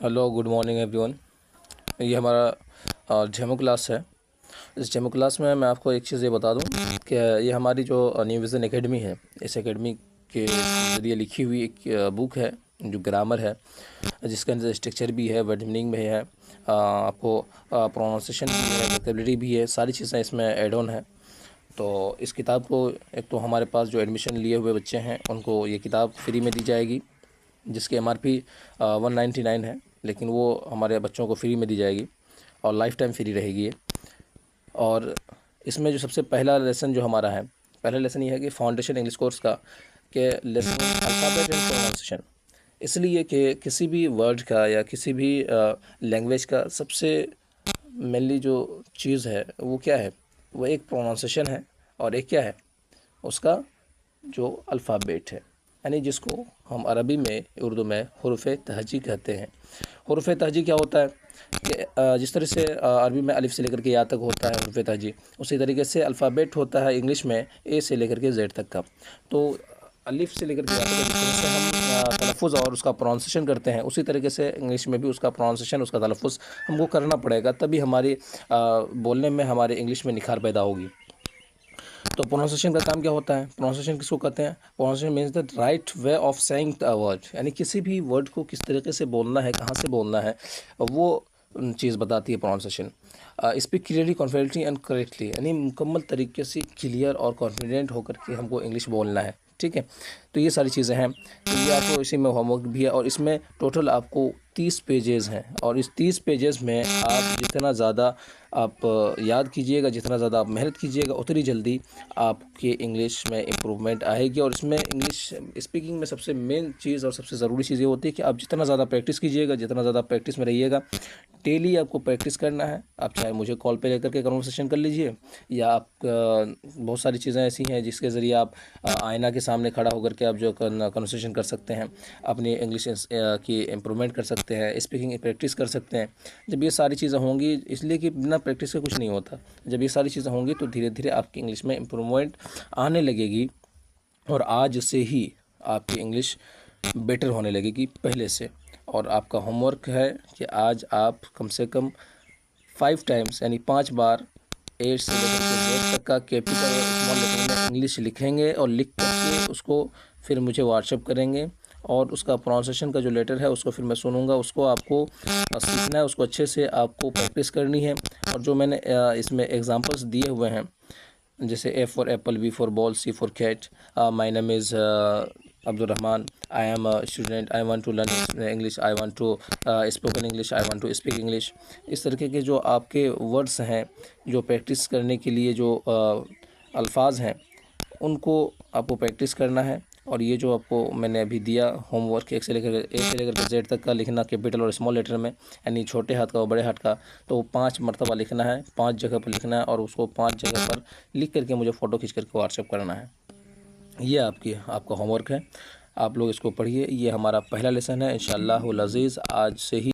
Hello, good morning everyone. ये हमारा demo class है। इस डेमो क्लास में मैं आपको एक चीज़ ये बता दूं कि ये हमारी जो न्यू विज़न एकेडमी है, इस एकेडमी के ज़रिए लिखी हुई एक बुक है जो ग्रामर है, जिसके अंदर स्ट्रक्चर भी है, वर्ड मीनिंग भी है, आपको प्रोनाउंसिएशन भी है, वोकैबुलरी भी है, सारी चीज़ें इसमें ऐड ऑन है। तो इस किताब को एक तो हमारे पास जो एडमिशन लिए हुए बच्चे हैं उनको ये किताब फ्री में दी जाएगी, जिसकी एमआरपी 199 है, लेकिन वो हमारे बच्चों को फ्री में दी जाएगी और लाइफ टाइम फ्री रहेगी ये। और इसमें जो सबसे पहला लेसन जो हमारा है, पहला लेसन ये है कि फाउंडेशन इंग्लिश कोर्स का कि लेसन अल्फ़ाबेट एंड प्रोनाउंसिएशन। इसलिए कि किसी भी वर्ड का या किसी भी लैंग्वेज का सबसे मेनली जो चीज़ है वो क्या है, वो एक प्रोनाउंसिएशन है और एक क्या है, उसका जो अल्फ़ाबेट है, यानी जिसको हम अरबी में, उर्दू में हुरूफ़ तहजी कहते हैं। हुरूफ़ तहजी क्या होता है कि जिस तरह से अरबी में अलिफ से लेकर के या तक होता है हुरूफ़ तहजी, उसी तरीके से अल्फ़ाबेट होता है इंग्लिश में ए से लेकर के जेड तक का। तो अलिफ से लेकर के या तक जिस तरह से हम तलफ़ुज़ और उसका प्रोनाउंसिएशन करते हैं, उसी तरीके से इंग्लिश में भी उसका प्रोनाउंसिएशन, उसका तलफ़ुज़ हमको करना पड़ेगा, तभी हमारी बोलने में, हमारे इंग्लिश में निखार पैदा होगी। तो प्रोनाउंसिएशन का काम क्या होता है? प्रोनाउंसिएशन किसको कहते हैं? Pronunciation means the right way of saying the word, यानी किसी भी वर्ड को किस तरीके से बोलना है, कहाँ से बोलना है, वो चीज़ बताती है pronunciation. Speak clearly, confidently and correctly, यानी मुकम्मल तरीके से क्लियर और कॉन्फिडेंट होकर के हमको इंग्लिश बोलना है। ठीक है, तो ये सारी चीज़ें हैं। तो ये आपको इसी में होमवर्क भी है और इसमें टोटल आपको 30 पेजेस हैं और इस 30 पेजेस में आप जितना ज़्यादा आप याद कीजिएगा, जितना ज़्यादा आप मेहनत कीजिएगा, उतनी जल्दी आपके इंग्लिश में इम्प्रूवमेंट आएगी। और इसमें इंग्लिश स्पीकिंग में सबसे मेन चीज़ और सबसे ज़रूरी चीज़ ये होती है कि आप जितना ज़्यादा प्रैक्टिस कीजिएगा, जितना ज़्यादा प्रैक्टिस में रहिएगा, डेली आपको प्रैक्टिस करना है। आप चाहे मुझे कॉल पे लेकर के कन्वर्सेशन कर लीजिए, या आप बहुत सारी चीज़ें ऐसी हैं जिसके ज़रिए आप आईना के सामने खड़ा होकर के आप जो कन्वर्सेशन कर सकते हैं, अपनी इंग्लिश की इम्प्रूवमेंट कर सकते हैं, स्पीकिंग की प्रैक्टिस कर सकते हैं। जब ये सारी चीज़ें होंगी, इसलिए कि बिना प्रैक्टिस के कुछ नहीं होता, जब ये सारी चीज़ें होंगी तो धीरे धीरे आपकी इंग्लिश में इम्प्रूवमेंट आने लगेगी और आज से ही आपकी इंग्लिश बेटर होने लगेगी पहले से। और आपका होमवर्क है कि आज आप कम से कम 5 टाइम्स, यानी 5 बार ए से लेकर के जेड तक का कैपिटल और स्मॉल लेटर में इंग्लिश लिखेंगे और लिख करके उसको फिर मुझे व्हाट्सएप करेंगे और उसका प्रोनाउंसिएशन का जो लेटर है उसको फिर मैं सुनूंगा, उसको आपको सीखना है, उसको अच्छे से आपको प्रैक्टिस करनी है। और जो मैंने इसमें एग्जांपल्स दिए हुए हैं, जैसे A for apple, B for ball, C for cat, my name is Abdul Rahman, I am a student, I want to learn English, I want to spoken English, I want to speak English. इस तरीके के जो आपके words हैं, जो practice करने के लिए जो अल्फाज हैं, उनको आपको प्रैक्टिस करना है। और ये जो आपको मैंने अभी दिया होमवर्क, ए से लेकर के जेड तक का लिखना कैपिटल और स्मॉल लेटर में, यानी छोटे हाथ का और बड़े हाथ का, तो वो 5 मरतबा लिखना है, 5 जगह पर लिखना है और उसको 5 जगह पर लिख करके मुझे फ़ोटो खींच करके व्हाट्सएप करना है। ये आपका होमवर्क है, आप लोग इसको पढ़िए। ये हमारा पहला लेसन है, इंशाअल्लाह अज़ीज़ आज से ही